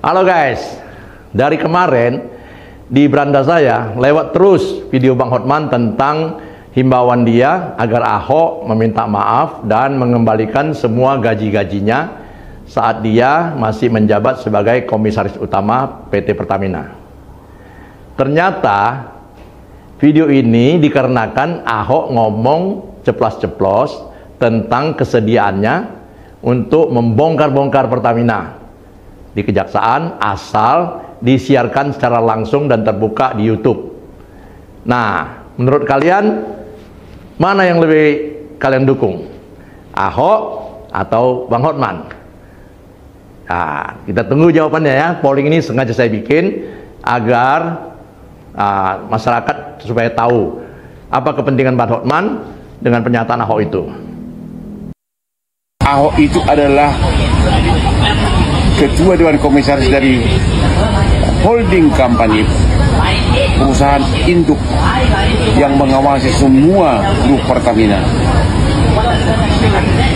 Halo guys, dari kemarin di beranda saya lewat terus video Bang Hotman tentang himbauan dia agar Ahok meminta maaf dan mengembalikan semua gaji-gajinya saat dia masih menjabat sebagai komisaris utama PT Pertamina. Ternyata video ini dikarenakan Ahok ngomong ceplas-ceplos tentang kesediaannya untuk membongkar-bongkar Pertamina di kejaksaan asal disiarkan secara langsung dan terbuka di YouTube. Nah, menurut kalian mana yang lebih kalian dukung? Ahok atau Bang Hotman? Nah, kita tunggu jawabannya ya. Polling ini sengaja saya bikin agar masyarakat supaya tahu apa kepentingan Bang Hotman dengan pernyataan Ahok itu. Ahok itu adalah ketua Dewan Komisaris dari holding company, perusahaan induk yang mengawasi semua grup Pertamina.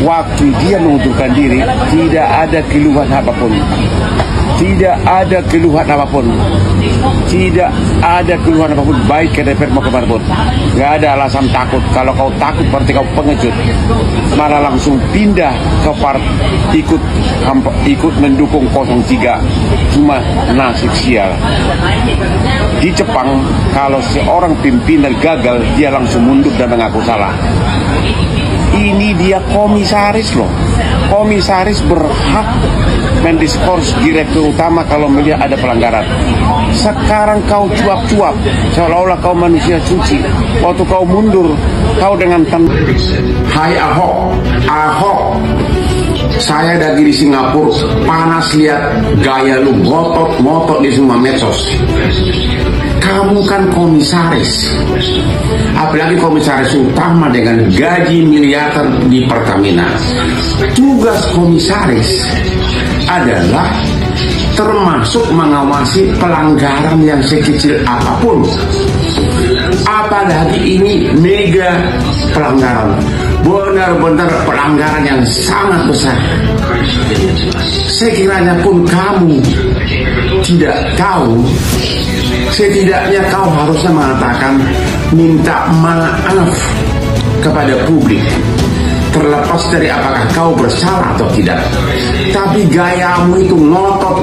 Waktu dia mengundurkan diri, tidak ada keluhan apapun. Tidak ada keluhan apapun. Tidak ada keluhan apapun, baik ke DPR maupun kemanapun. Gak ada alasan takut. Kalau kau takut berarti kau pengecut. Malah langsung pindah ke ikut mendukung 03. Cuma nasib sial. Di Jepang, kalau seorang pimpinan gagal, dia langsung mundur dan mengaku salah. Ini dia komisaris loh. Komisaris berhak mendiskors direktur utama kalau melihat ada pelanggaran. Sekarang kau cuap-cuap seolah-olah kau manusia suci. Waktu kau mundur, kau dengan Hai Ahok, saya lagi di Singapura, panas lihat gaya lu ngotot di semua medsos. Kamu kan komisaris, apalagi komisaris utama dengan gaji miliaran di Pertamina. Tugas komisaris adalah termasuk mengawasi pelanggaran yang sekecil apapun. Apalagi ini mega pelanggaran, benar-benar pelanggaran yang sangat besar. Sekiranya pun kamu tidak tahu, setidaknya kau harusnya mengatakan minta maaf kepada publik, terlepas dari apakah kau bersalah atau tidak. Tapi gayamu itu ngotot.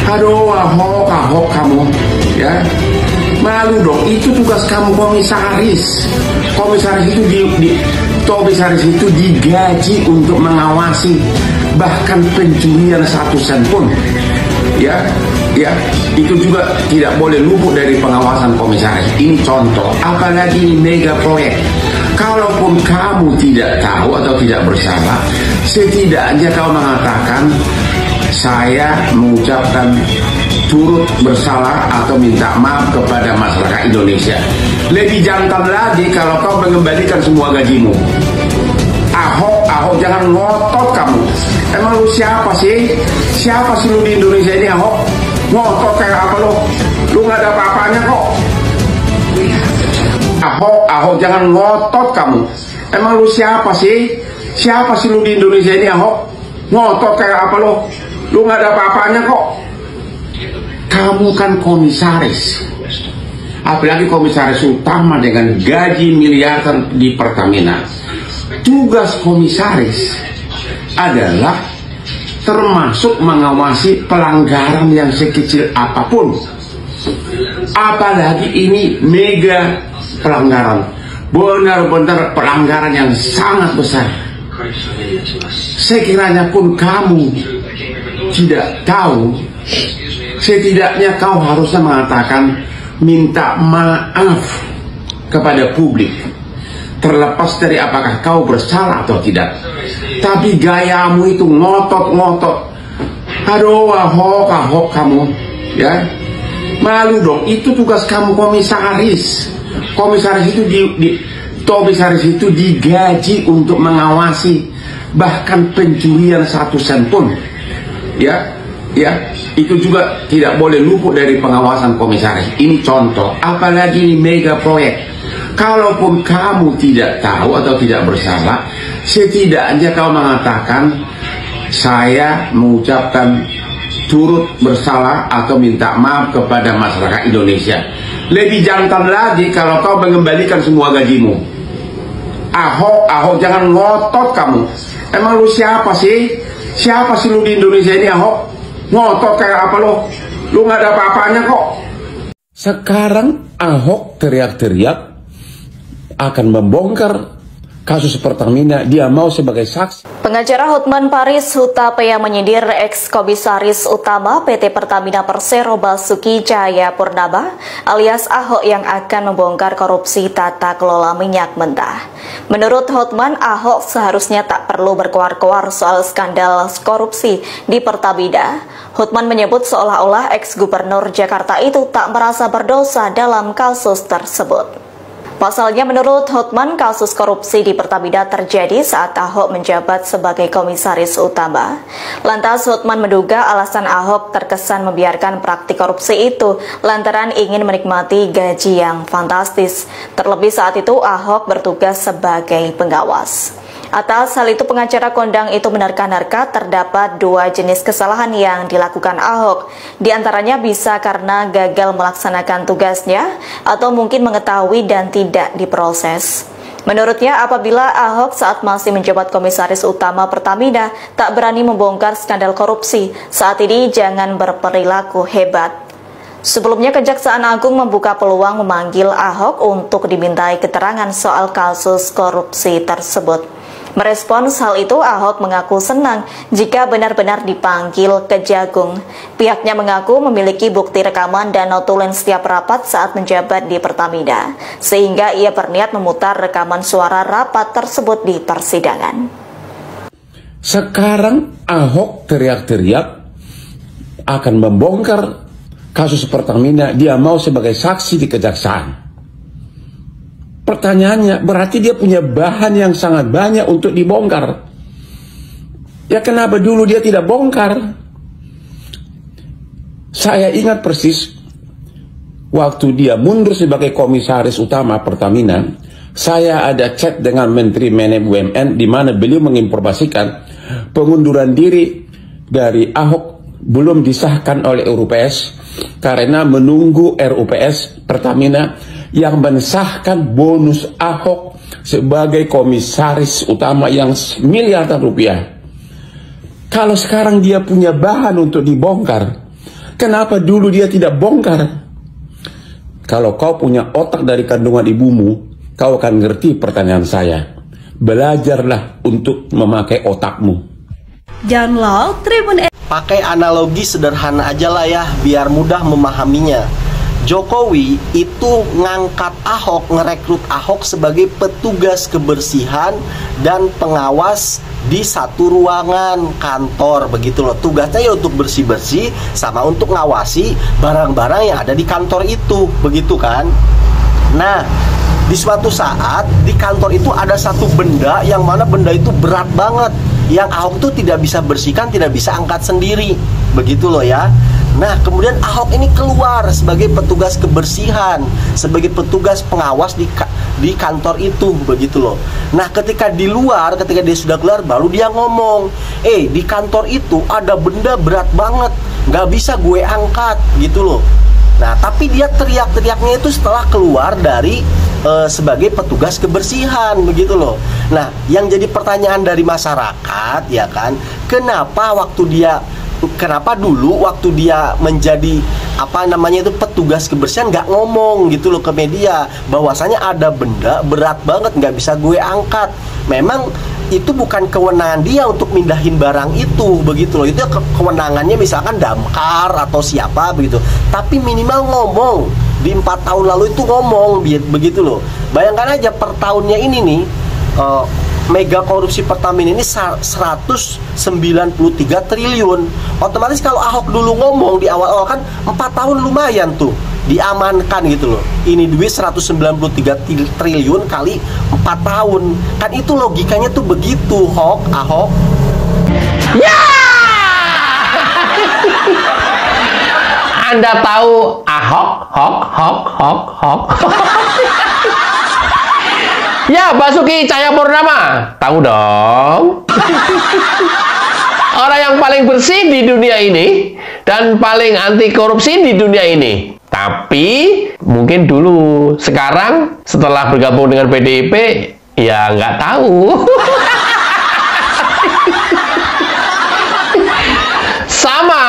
Aduh, Ahok kamu, ya. Malu dong, itu tugas kamu komisaris. Komisaris itu digaji untuk mengawasi bahkan pencurian 1 sen pun. Ya, itu juga tidak boleh luput dari pengawasan komisaris. Ini contoh, apalagi ini mega proyek. Kalaupun kamu tidak tahu atau tidak bersalah, setidaknya kau mengatakan saya mengucapkan turut bersalah atau minta maaf kepada masyarakat Indonesia. Lebih jantan lagi kalau kau mengembalikan semua gajimu. Ahok, jangan ngotot kamu. Emang lu siapa sih? Siapa sih lu di Indonesia ini, Ahok? Ngotot kayak apa lu? Lu gak ada apa-apanya kok. Ahok, jangan ngotot kamu. Emang lu siapa sih? Siapa sih lu di Indonesia ini, Ahok? Ngotot kayak apa lu? Lu gak ada apa-apanya kok. Kamu kan komisaris, apalagi komisaris utama dengan gaji miliaran di Pertamina. Tugas komisaris adalah termasuk mengawasi pelanggaran yang sekecil apapun. Apalagi ini mega pelanggaran, benar-benar pelanggaran yang sangat besar. Sekiranya pun kamu tidak tahu, setidaknya kau harusnya mengatakan minta maaf kepada publik, terlepas dari apakah kau bersalah atau tidak. Tapi gayamu itu ngotot. Aduh, Ahok kamu, ya. Malu dong, itu tugas kamu komisaris. Komisaris itu digaji untuk mengawasi bahkan pencurian 1 sen pun. Ya, itu juga tidak boleh luput dari pengawasan komisaris. Ini contoh, apalagi ini mega proyek. Kalaupun kamu tidak tahu atau tidak bersalah, setidaknya kau mengatakan saya mengucapkan turut bersalah atau minta maaf kepada masyarakat Indonesia. Lebih jantan lagi kalau kau mengembalikan semua gajimu. Ahok, jangan ngotot kamu. Emang lu siapa sih? Siapa sih lu di Indonesia ini, Ahok? Ngotot kayak apa lu? Lu nggak ada apa-apanya kok. Sekarang Ahok teriak-teriak akan membongkar kasus Pertamina, dia mau sebagai saksi. Pengacara Hotman Paris Hutapea menyindir ex-komisaris utama PT Pertamina Persero Basuki Cahayapurnama alias Ahok yang akan membongkar korupsi tata kelola minyak mentah. Menurut Hotman, Ahok seharusnya tak perlu berkoar-koar soal skandal korupsi di Pertamina. Hotman menyebut seolah-olah ex-gubernur Jakarta itu tak merasa berdosa dalam kasus tersebut. Pasalnya menurut Hotman, kasus korupsi di Pertamina terjadi saat Ahok menjabat sebagai komisaris utama. Lantas Hotman menduga alasan Ahok terkesan membiarkan praktik korupsi itu lantaran ingin menikmati gaji yang fantastis. Terlebih saat itu Ahok bertugas sebagai pengawas. Atas hal itu pengacara kondang itu menerka-nerka terdapat dua jenis kesalahan yang dilakukan Ahok. Di antaranya bisa karena gagal melaksanakan tugasnya atau mungkin mengetahui dan tidak diproses. Menurutnya apabila Ahok saat masih menjabat komisaris utama Pertamina tak berani membongkar skandal korupsi, saat ini jangan berperilaku hebat. Sebelumnya Kejaksaan Agung membuka peluang memanggil Ahok untuk dimintai keterangan soal kasus korupsi tersebut. Merespons hal itu, Ahok mengaku senang jika benar-benar dipanggil Kejagung. Pihaknya mengaku memiliki bukti rekaman dan notulen setiap rapat saat menjabat di Pertamina, sehingga ia berniat memutar rekaman suara rapat tersebut di persidangan. Sekarang Ahok teriak-teriak akan membongkar kasus Pertamina, dia mau sebagai saksi di Kejaksaan. Pertanyaannya, berarti dia punya bahan yang sangat banyak untuk dibongkar. Ya kenapa dulu dia tidak bongkar? Saya ingat persis, waktu dia mundur sebagai komisaris utama Pertamina, saya ada chat dengan Menteri BUMN di mana beliau menginformasikan pengunduran diri dari Ahok belum disahkan oleh RUPS karena menunggu RUPS Pertamina yang mensahkan bonus Ahok sebagai komisaris utama yang miliaran rupiah. Kalau sekarang dia punya bahan untuk dibongkar, kenapa dulu dia tidak bongkar? Kalau kau punya otak dari kandungan ibumu, kau akan ngerti pertanyaan saya. Belajarlah untuk memakai otakmu. Download Tribun. Pakai analogi sederhana aja lah ya, biar mudah memahaminya. Jokowi itu ngangkat Ahok, ngerekrut Ahok sebagai petugas kebersihan dan pengawas di satu ruangan kantor, begitu loh. Tugasnya ya untuk bersih-bersih sama untuk ngawasi barang-barang yang ada di kantor itu, begitu kan. Nah, di suatu saat di kantor itu ada satu benda yang mana benda itu berat banget, yang Ahok tuh tidak bisa bersihkan, tidak bisa angkat sendiri, begitu loh ya. Nah, kemudian Ahok ini keluar sebagai petugas kebersihan, sebagai petugas pengawas di kantor itu, begitu loh. Nah, ketika di luar, ketika dia sudah keluar, baru dia ngomong, di kantor itu ada benda berat banget, nggak bisa gue angkat, gitu loh. Nah, tapi dia teriak-teriaknya itu setelah keluar dari sebagai petugas kebersihan, begitu loh. Nah, yang jadi pertanyaan dari masyarakat, ya kan, kenapa dulu waktu dia menjadi petugas kebersihan nggak ngomong gitu loh ke media bahwasanya ada benda berat banget nggak bisa gue angkat. Memang itu bukan kewenangan dia untuk mindahin barang itu, begitu loh. Itu kewenangannya misalkan damkar atau siapa begitu. Tapi minimal ngomong. Di 4 tahun lalu itu ngomong, begitu loh. Bayangkan aja per tahunnya ini nih, mega korupsi Pertamina ini 193 triliun. Otomatis kalau Ahok dulu ngomong di awal-awal kan 4 tahun lumayan tuh diamankan gitu loh. Ini duit 193 triliun kali 4 tahun. Kan itu logikanya tuh begitu, Ahok. Ya! Anda tahu Ahok? Ya, Basuki Cahayapurnama. Tahu dong. orang yang paling bersih di dunia ini dan paling anti korupsi di dunia ini. Tapi mungkin dulu, sekarang setelah bergabung dengan PDIP, ya nggak tahu. Sama,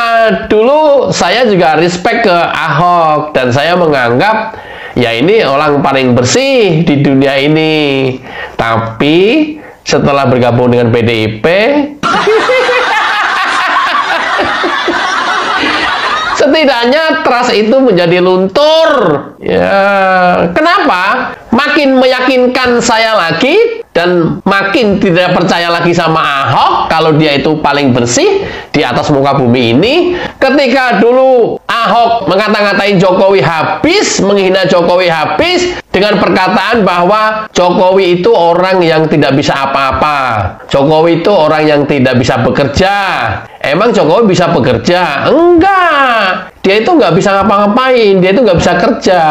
dulu saya juga respect ke Ahok dan saya menganggap ya ini orang paling bersih di dunia ini. Tapi setelah bergabung dengan PDIP, setidaknya trust itu menjadi luntur. Ya, kenapa? Makin meyakinkan saya lagi dan makin tidak percaya lagi sama Ahok kalau dia itu paling bersih di atas muka bumi ini. Ketika dulu Ahok mengata-ngatain Jokowi habis, menghina Jokowi habis dengan perkataan bahwa Jokowi itu orang yang tidak bisa apa-apa. Jokowi itu orang yang tidak bisa bekerja. Emang Jokowi bisa bekerja? Enggak. Dia itu nggak bisa ngapa-ngapain. Dia itu nggak bisa kerja.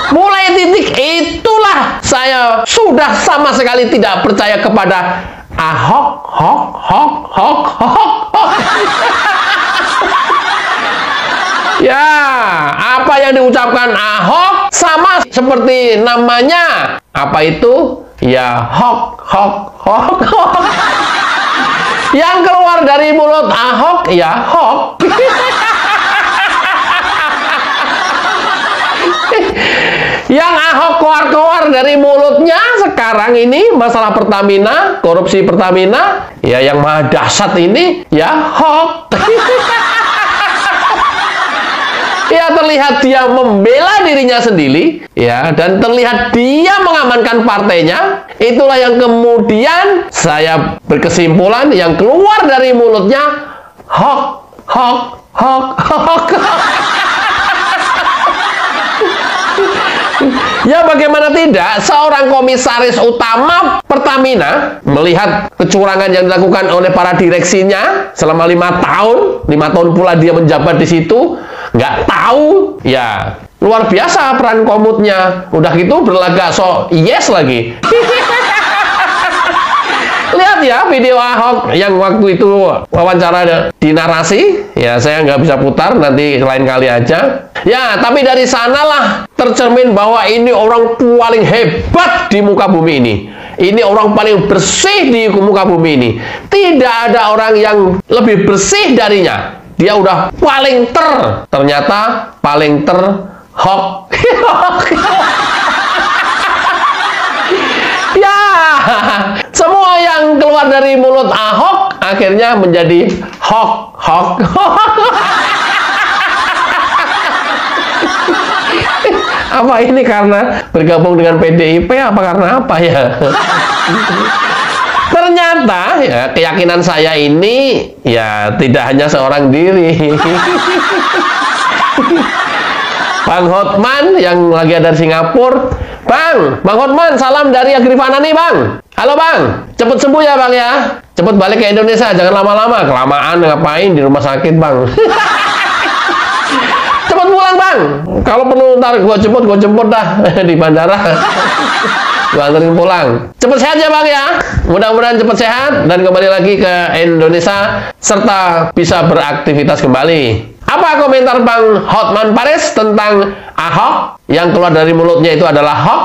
Mulai titik itulah saya sudah sama sekali tidak percaya kepada Ahok. Ya, apa yang diucapkan Ahok sama seperti namanya. Apa itu? Ya, hok. Yang keluar dari mulut Ahok, ya hok. Yang Ahok keluar dari mulutnya sekarang ini masalah Pertamina, korupsi Pertamina, ya yang maha dahsyat ini, ya hok. Ya terlihat dia membela dirinya sendiri, ya, dan terlihat dia mengamankan partainya. Itulah yang kemudian saya berkesimpulan yang keluar dari mulutnya hok. Ya bagaimana tidak, seorang komisaris utama Pertamina melihat kecurangan yang dilakukan oleh para direksinya selama 5 tahun, 5 tahun pula dia menjabat di situ, nggak tahu, ya luar biasa peran komutnya. Udah gitu berlagak so yes lagi. Lihat ya video Ahok yang waktu itu wawancara di Narasi, ya saya nggak bisa putar, nanti lain kali aja. Ya, tapi dari sanalah tercermin bahwa ini orang paling hebat di muka bumi ini. Ini orang paling bersih di muka bumi ini. Tidak ada orang yang lebih bersih darinya. Dia udah paling ternyata paling hok. Ya, semua yang keluar dari mulut Ahok akhirnya menjadi hok. Apa ini karena bergabung dengan PDIP apa karena apa ya? Ternyata ya keyakinan saya ini ya tidak hanya seorang diri. Bang Hotman yang lagi ada di Singapura. Bang Hotman, salam dari Agrifana nih Bang. Halo Bang, cepet sembuh ya Bang ya. Cepet balik ke Indonesia, jangan lama-lama. Kelamaan ngapain di rumah sakit Bang. Cepet pulang Bang. Kalau perlu ntar gue jemput dah di bandara. Gue anterin pulang. Cepet sehat ya Bang ya. Mudah-mudahan cepet sehat dan kembali lagi ke Indonesia serta bisa beraktivitas kembali. Apa komentar Bang Hotman Paris tentang Ahok yang keluar dari mulutnya itu adalah hok?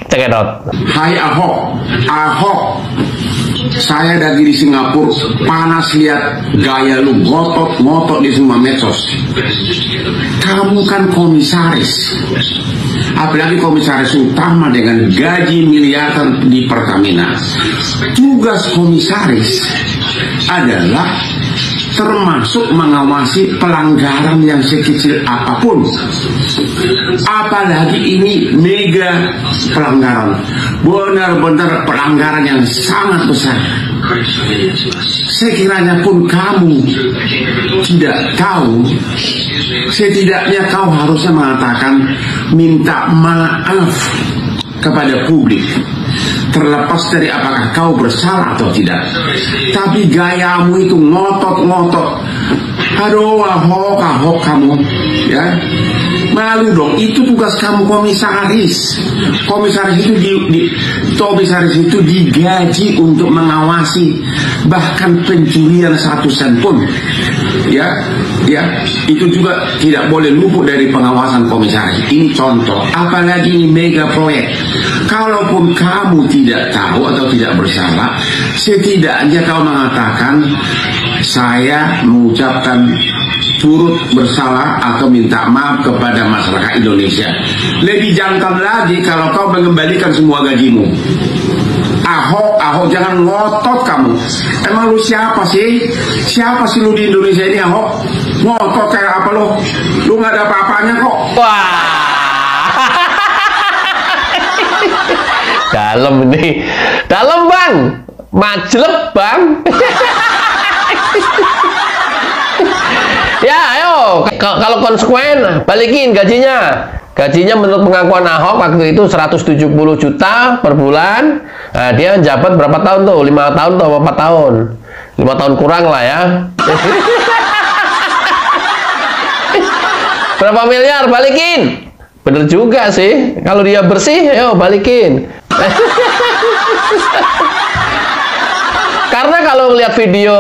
Cekidot. Hai Ahok, saya lagi di Singapura, panas lihat gaya lu ngotot di semua medsos. Kamu kan komisaris, apalagi komisaris utama dengan gaji miliaran di Pertamina. Tugas komisaris adalah termasuk mengawasi pelanggaran yang sekecil apapun. Apalagi ini mega pelanggaran, benar-benar pelanggaran yang sangat besar. Sekiranya pun kamu tidak tahu, setidaknya kau harusnya mengatakan minta maaf kepada publik, terlepas dari apakah kau bersalah atau tidak. Tapi gayamu itu ngotot. Aduh, Ahok kamu, ya. Malu dong, itu tugas kamu komisaris. Komisaris itu digaji untuk mengawasi bahkan pencurian 1 sen pun. Ya, itu juga tidak boleh luput dari pengawasan komisaris. Ini contoh, apalagi ini mega proyek. Kalaupun kamu tidak tahu atau tidak bersalah, setidaknya kau mengatakan saya mengucapkan turut bersalah atau minta maaf kepada masyarakat Indonesia. Lebih jantan lagi kalau kau mengembalikan semua gajimu. Ahok, jangan ngotot kamu. Emang lu siapa sih? Siapa sih lu di Indonesia ini, Ahok? Ngotot kayak apa lu? Lu nggak ada apa-apanya kok. Wah. Dalam ini. Dalam, Bang. Majlep, Bang. Ya, ayo. Kalau konsekuen, balikin gajinya. Gajinya menurut pengakuan Ahok waktu itu 170 juta per bulan. Nah, dia jabat berapa tahun tuh? 5 tahun atau 4 tahun? 5 tahun kurang lah ya. Berapa miliar? Balikin. Bener juga sih. Kalau dia bersih, ayo balikin. Karena kalau lihat video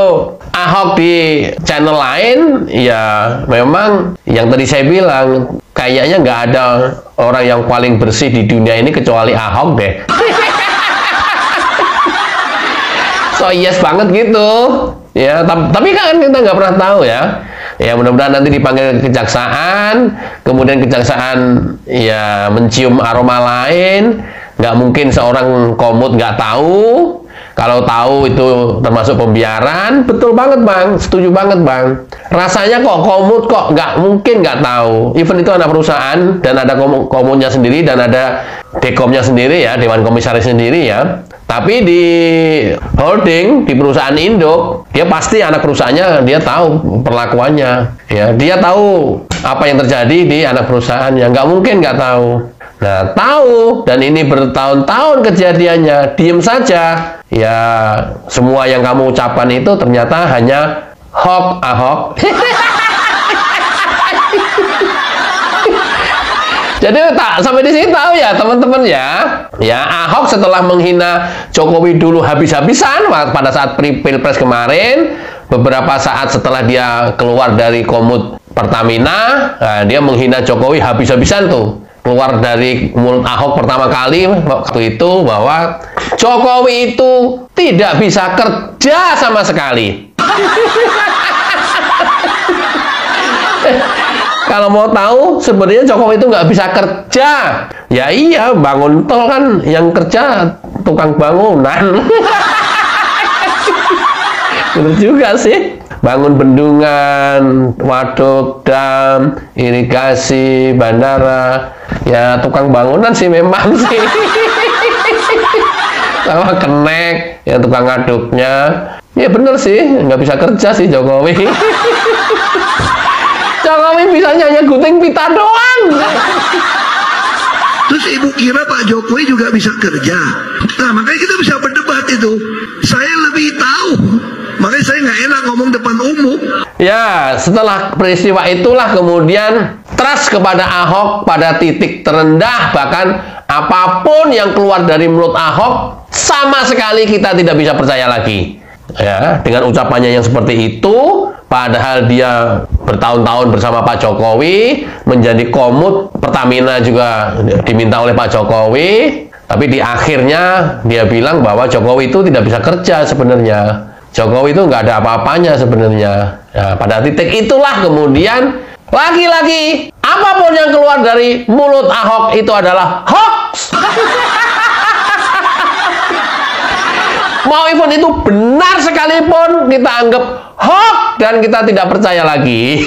Ahok di channel lain, ya memang yang tadi saya bilang, kayaknya nggak ada orang yang paling bersih di dunia ini kecuali Ahok deh. So yes banget gitu. Ya, tapi kan kita nggak pernah tahu ya. Ya mudah-mudahan nanti dipanggil kejaksaan, kemudian kejaksaan ya mencium aroma lain. Nggak mungkin seorang komut nggak tahu. Kalau tahu itu termasuk pembiaran. Betul banget, Bang. Setuju banget, Bang. Rasanya kok komut kok nggak mungkin nggak tahu. Even itu anak perusahaan dan ada komutnya sendiri dan ada dekomnya sendiri ya, Dewan Komisaris sendiri ya. Tapi di holding, di perusahaan induk, dia pasti anak perusahaannya dia tahu perlakuannya. Ya, dia tahu apa yang terjadi di anak perusahaannya. Nggak mungkin nggak tahu. Nah, tahu, dan ini bertahun-tahun kejadiannya, diem saja. Ya, semua yang kamu ucapkan itu ternyata hanya hoax, Ahok. Jadi tak sampai di sini tahu ya teman-teman ya. Ya, Ahok setelah menghina Jokowi dulu habis-habisan pada saat Pilpres kemarin, beberapa saat setelah dia keluar dari komut Pertamina, nah, dia menghina Jokowi habis-habisan tuh. Keluar dari mulut Ahok pertama kali waktu itu bahwa Jokowi itu tidak bisa kerja sama sekali. Kalau mau tahu sebenarnya Jokowi itu nggak bisa kerja. Ya iya, bangun tol kan yang kerja tukang bangunan. Betul juga sih. Bangun bendungan, waduk, dam, irigasi, bandara. Ya tukang bangunan sih memang sih. Sama kenek, ya tukang ngaduknya. Ya bener sih, nggak bisa kerja sih Jokowi. Jokowi bisa hanya gunting pita doang. Terus ibu kira Pak Jokowi juga bisa kerja? Nah makanya kita bisa berdebat itu. Saya lebih tahu. Makanya saya nggak enak ngomong depan umum. Ya, setelah peristiwa itulah kemudian trust kepada Ahok pada titik terendah. Bahkan apapun yang keluar dari mulut Ahok, sama sekali kita tidak bisa percaya lagi. Ya, dengan ucapannya yang seperti itu, padahal dia bertahun-tahun bersama Pak Jokowi, menjadi komut Pertamina juga diminta oleh Pak Jokowi. Tapi di akhirnya dia bilang bahwa Jokowi itu tidak bisa kerja sebenarnya. Jokowi itu nggak ada apa-apanya sebenarnya. Ya, pada titik itulah kemudian lagi-lagi apapun yang keluar dari mulut Ahok itu adalah hoax. Mau even itu benar sekalipun kita anggap hoax dan kita tidak percaya lagi.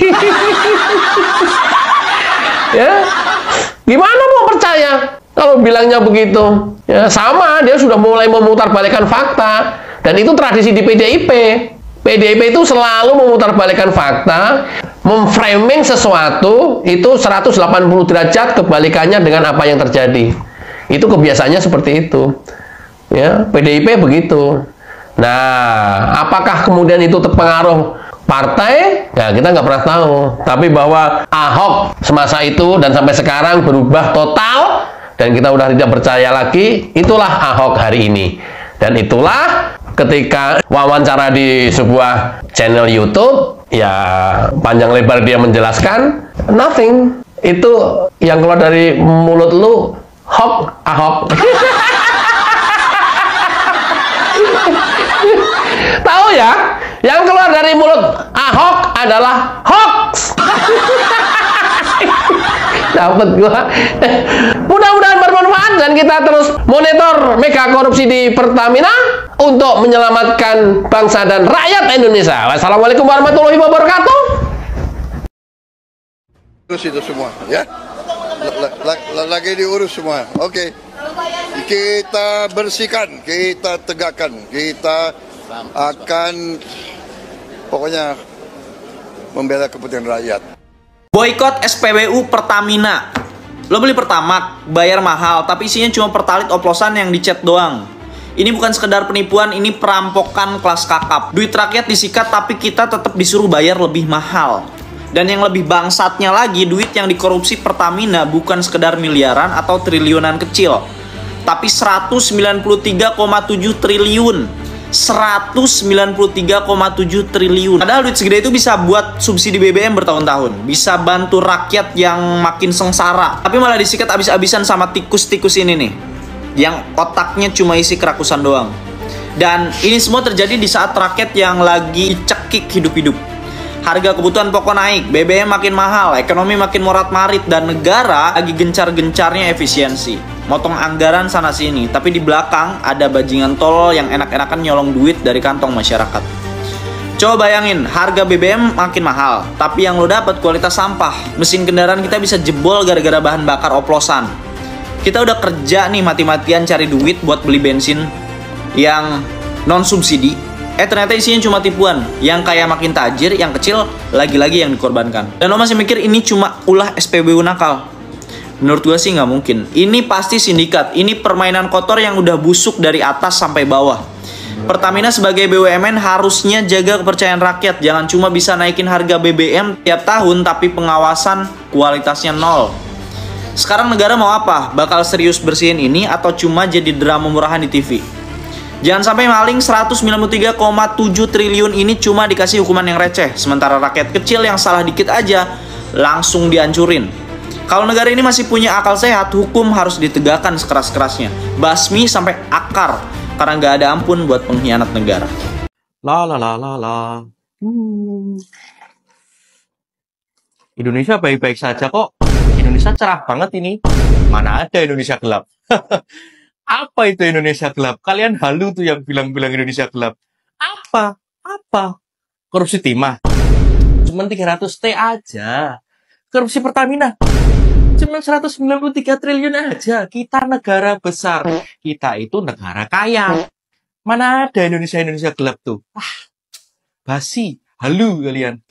Ya, gimana mau percaya kalau bilangnya begitu? Ya sama, dia sudah mulai memutarbalikkan fakta. Dan itu tradisi di PDIP. PDIP itu selalu memutarbalikkan fakta, memframing sesuatu itu 180 derajat kebalikannya dengan apa yang terjadi. Itu kebiasaannya seperti itu. Ya, PDIP begitu. Nah, apakah kemudian itu terpengaruh partai, ya kita nggak pernah tahu. Tapi bahwa Ahok semasa itu dan sampai sekarang berubah total, dan kita udah tidak percaya lagi, itulah Ahok hari ini. Dan itulah ketika wawancara di sebuah channel YouTube, ya panjang lebar dia menjelaskan, nothing. Itu yang keluar dari mulut lu, Hok, Ahok. Tahu ya, yang keluar dari mulut Ahok adalah hoax. Dapat gua. Mudah-mudahan bermanfaat dan kita terus monitor mega korupsi di Pertamina untuk menyelamatkan bangsa dan rakyat Indonesia. Wassalamualaikum warahmatullahi wabarakatuh. Terus itu semua, ya. Lagi diurus semua. Oke. Kita bersihkan, kita tegakkan, kita akan pokoknya membela kepentingan rakyat. Boykot SPBU Pertamina. Lo beli Pertamax, bayar mahal, tapi isinya cuma Pertalite oplosan yang dicet doang. Ini bukan sekedar penipuan, ini perampokan kelas kakap. Duit rakyat disikat, tapi kita tetap disuruh bayar lebih mahal. Dan yang lebih bangsatnya lagi, duit yang dikorupsi Pertamina bukan sekedar miliaran atau triliunan kecil, tapi 193,7 triliun. 193,7 triliun. Padahal duit segede itu bisa buat subsidi BBM bertahun-tahun, bisa bantu rakyat yang makin sengsara. Tapi malah disikat abis-abisan sama tikus-tikus ini nih, yang otaknya cuma isi kerakusan doang. Dan ini semua terjadi di saat rakyat yang lagi cekik hidup-hidup. Harga kebutuhan pokok naik, BBM makin mahal, ekonomi makin morat-marit, dan negara lagi gencar-gencarnya efisiensi. Motong anggaran sana-sini, tapi di belakang ada bajingan tolol yang enak-enakan nyolong duit dari kantong masyarakat. Coba bayangin, harga BBM makin mahal, tapi yang lo dapat kualitas sampah. Mesin kendaraan kita bisa jebol gara-gara bahan bakar oplosan. Kita udah kerja nih mati-matian cari duit buat beli bensin yang non-subsidi. Ternyata isinya cuma tipuan. Yang kaya makin tajir, yang kecil lagi-lagi yang dikorbankan. Dan lo masih mikir ini cuma ulah SPBU nakal? Menurut gue sih nggak mungkin. Ini pasti sindikat. Ini permainan kotor yang udah busuk dari atas sampai bawah. Pertamina sebagai BUMN harusnya jaga kepercayaan rakyat. Jangan cuma bisa naikin harga BBM tiap tahun, tapi pengawasan kualitasnya nol. Sekarang negara mau apa? Bakal serius bersihin ini atau cuma jadi drama murahan di TV? Jangan sampai maling 193,7 triliun ini cuma dikasih hukuman yang receh, sementara rakyat kecil yang salah dikit aja langsung dihancurin. Kalau negara ini masih punya akal sehat, hukum harus ditegakkan sekeras-kerasnya. Basmi sampai akar, karena nggak ada ampun buat pengkhianat negara. Indonesia baik-baik saja kok. Indonesia cerah banget ini. Mana ada Indonesia gelap. Apa itu Indonesia gelap? Kalian halu tuh yang bilang-bilang Indonesia gelap. Apa? Korupsi timah. Cuman 300 T aja. Korupsi Pertamina. Cuman 193 triliun aja. Kita negara besar. Kita itu negara kaya. Mana ada Indonesia gelap tuh? Basi. Halu kalian.